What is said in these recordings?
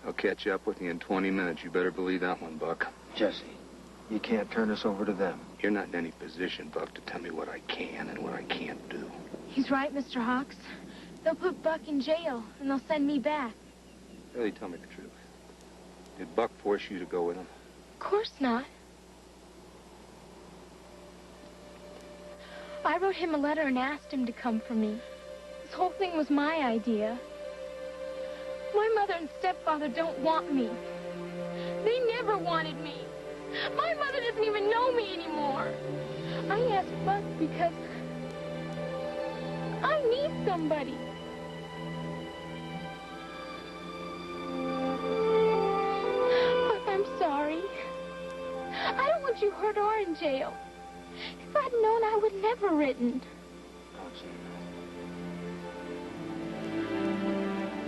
I'll catch up with you in 20 minutes. You better believe that one, Buck. Jesse, you can't turn us over to them. You're not in any position, Buck, to tell me what I can and what I can't do. He's right, Mr. Hawks. They'll put Buck in jail, and they'll send me back. Really, tell me the truth. Did Buck force you to go with him? Of course not. I wrote him a letter and asked him to come for me. This whole thing was my idea. My mother and stepfather don't want me. They never wanted me. My mother doesn't even know me anymore. I asked Buck because I need somebody. Buck, I'm sorry. I don't want you hurt or in jail. If I'd known, I would never written.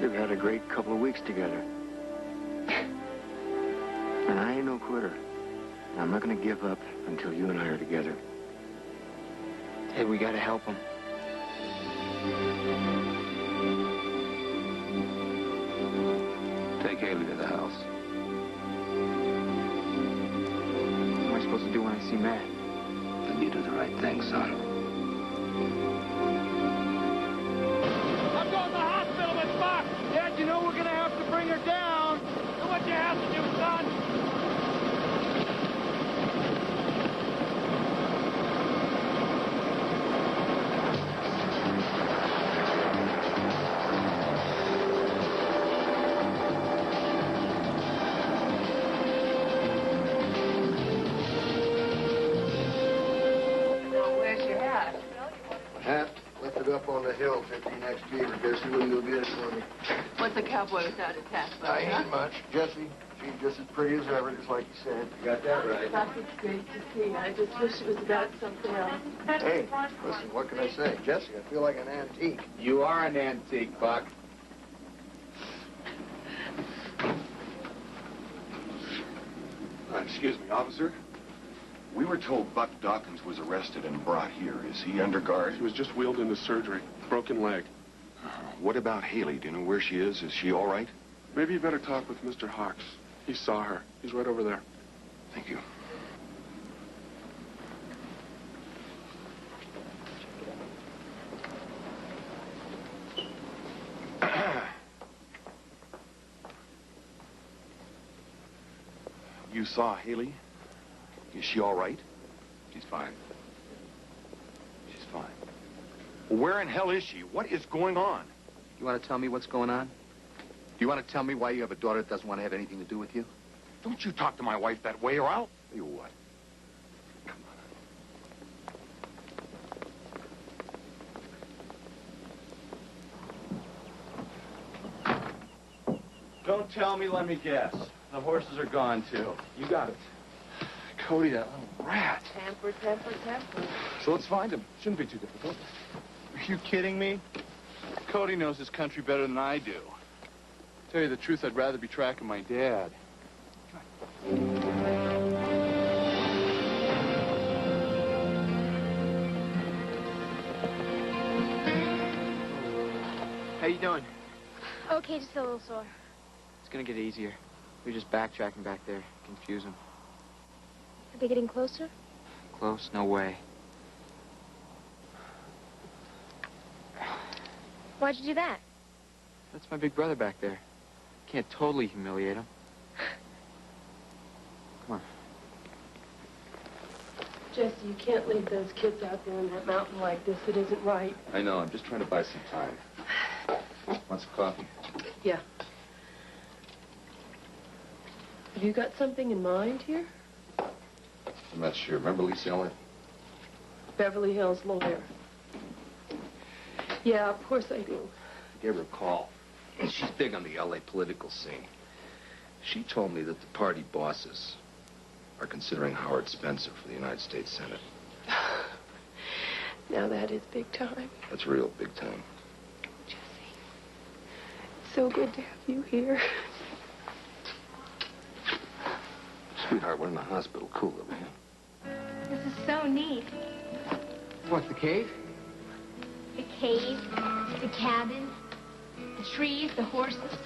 We've had a great couple of weeks together. And I ain't no quitter. I'm not gonna give up until you and I are together. Hey, we gotta help him. Take Haley to the house. What am I supposed to do when I see Matt? Then you do the right thing, son. I'm going to the hospital with Buck. Dad, you know we're going to have to bring her down. Do what you have to do, son. Up on the hill, 15X Beaver. Guess who will go get it for me? What's a cowboy without a tax? I ain't much. Jesse, she's just as pretty as ever, just like you said. You got that right. Buck, it's great to see. I just wish it was about something else. Hey, listen, what can I say? Jesse, I feel like an antique. You are an antique, Buck. Excuse me, officer. We were told Buck Dawkins was arrested and brought here. Is he under guard? He was just wheeled into surgery. Broken leg. What about Haley? Do you know where she is? Is she all right? Maybe you better talk with Mr. Hawks. He saw her. He's right over there. Thank you. You saw Haley? Is she all right? She's fine. She's fine. Well, where in hell is she? What is going on? You want to tell me what's going on? Do you want to tell me why you have a daughter that doesn't want to have anything to do with you? Don't you talk to my wife that way, or I'll... Tell you what. Come on. Don't tell me, let me guess. The horses are gone, too. You got it. Cody, that little rat. Temper, temper, temper. So let's find him. Shouldn't be too difficult. Are you kidding me? Cody knows his country better than I do. Tell you the truth, I'd rather be tracking my dad. How you doing? Okay, just a little sore. It's gonna get easier. We're just backtracking back there. Confuse him. Are they getting closer? Close? No way. Why'd you do that? That's my big brother back there. Can't totally humiliate him. Come on. Jesse, you can't leave those kids out there in that mountain like this. It isn't right. I know. I'm just trying to buy some time. Want some coffee? Yeah. Have you got something in mind here? I'm not sure. Remember Lisa Elliott? Beverly Hills lawyer. Yeah, of course I do. I gave her a call. She's big on the L.A. political scene. She told me that the party bosses are considering Howard Spencer for the United States Senate. Now that is big time. That's real big time. Jesse, it's so good to have you here. Sweetheart, we're in the hospital. Cool it, man. This is so neat. What, the cave? The cave, the cabin, the trees, the horses,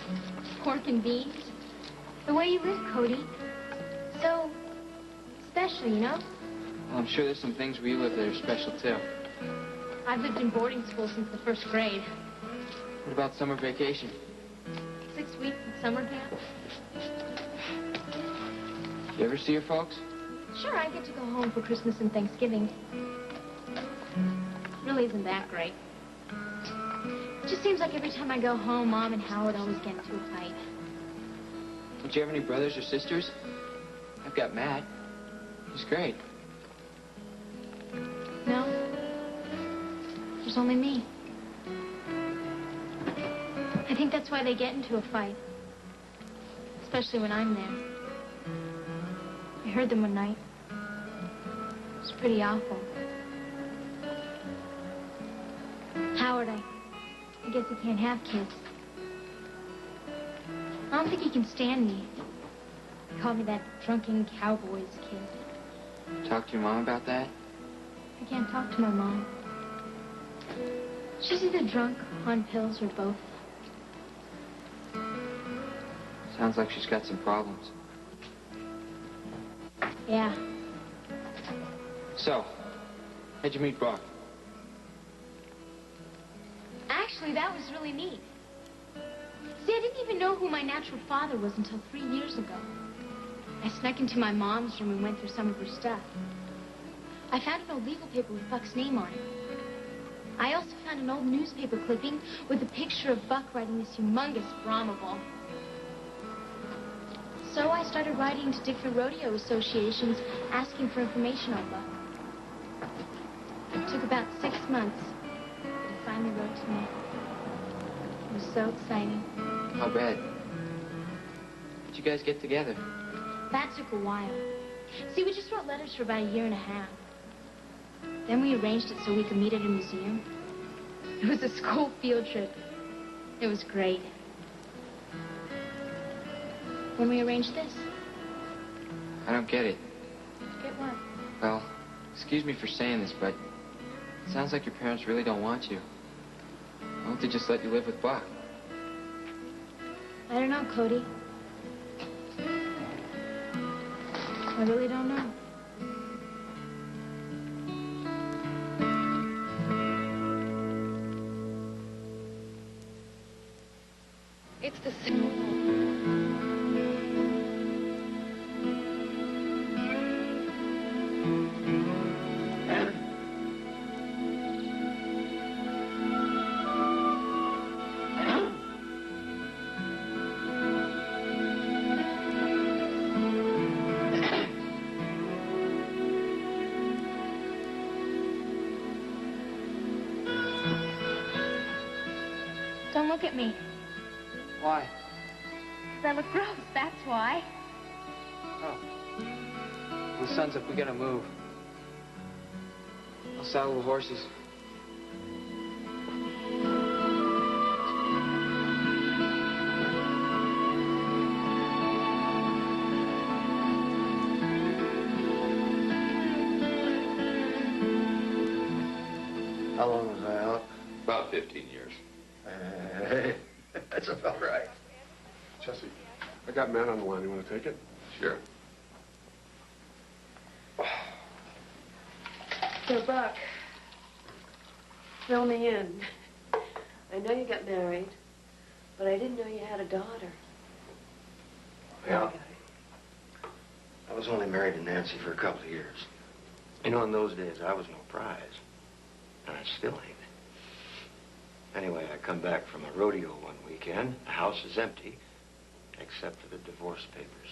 pork and beans. The way you live, Cody. So special, you know? Well, I'm sure there's some things where you live that are special, too. I've lived in boarding school since the 1st grade. What about summer vacation? 6 weeks in summer camp. You ever see your folks? Sure, I get to go home for Christmas and Thanksgiving. Really isn't that great. It just seems like every time I go home, Mom and Howard always get into a fight. Don't you have any brothers or sisters? I've got Matt. He's great. No. There's only me. I think that's why they get into a fight. Especially when I'm there. I heard them one night. It was pretty awful. Howard, I guess he can't have kids. I don't think he can stand me. He called me that drunken cowboy's kid. Talk to your mom about that? I can't talk to my mom. She's either drunk, on pills, or both. Sounds like she's got some problems. Yeah. So, how'd you meet Buck? Actually, that was really neat. See, I didn't even know who my natural father was until 3 years ago. I snuck into my mom's room and went through some of her stuff. I found an old legal paper with Buck's name on it. I also found an old newspaper clipping with a picture of Buck riding this humongous Brahma bull. So I started writing to different rodeo associations asking for information on Buck. It took about 6 months, but he finally wrote to me. It was so exciting. How bad? How'd you guys get together? That took a while. See, we just wrote letters for about 1.5 years. Then we arranged it so we could meet at a museum. It was a school field trip. It was great. When we arranged this. I don't get it. Get what? Well, excuse me for saying this, but it sounds like your parents really don't want you. Why don't they just let you live with Buck? I don't know, Cody. I really don't know. It's the same. Don't look at me. Why? 'Cause I look gross, that's why. Oh. Well, the sun's up. We gotta move. I'll saddle the horses. How long was I out? About 15 years. Hey, that's about right. Jesse, I got Matt on the line. You want to take it? Sure. So, Buck, fill me in. I know you got married, but I didn't know you had a daughter. Yeah. I was only married to Nancy for a couple of years. You know, in those days, I was no prize. And I still ain't. Anyway, I come back from a rodeo one weekend. The house is empty, except for the divorce papers.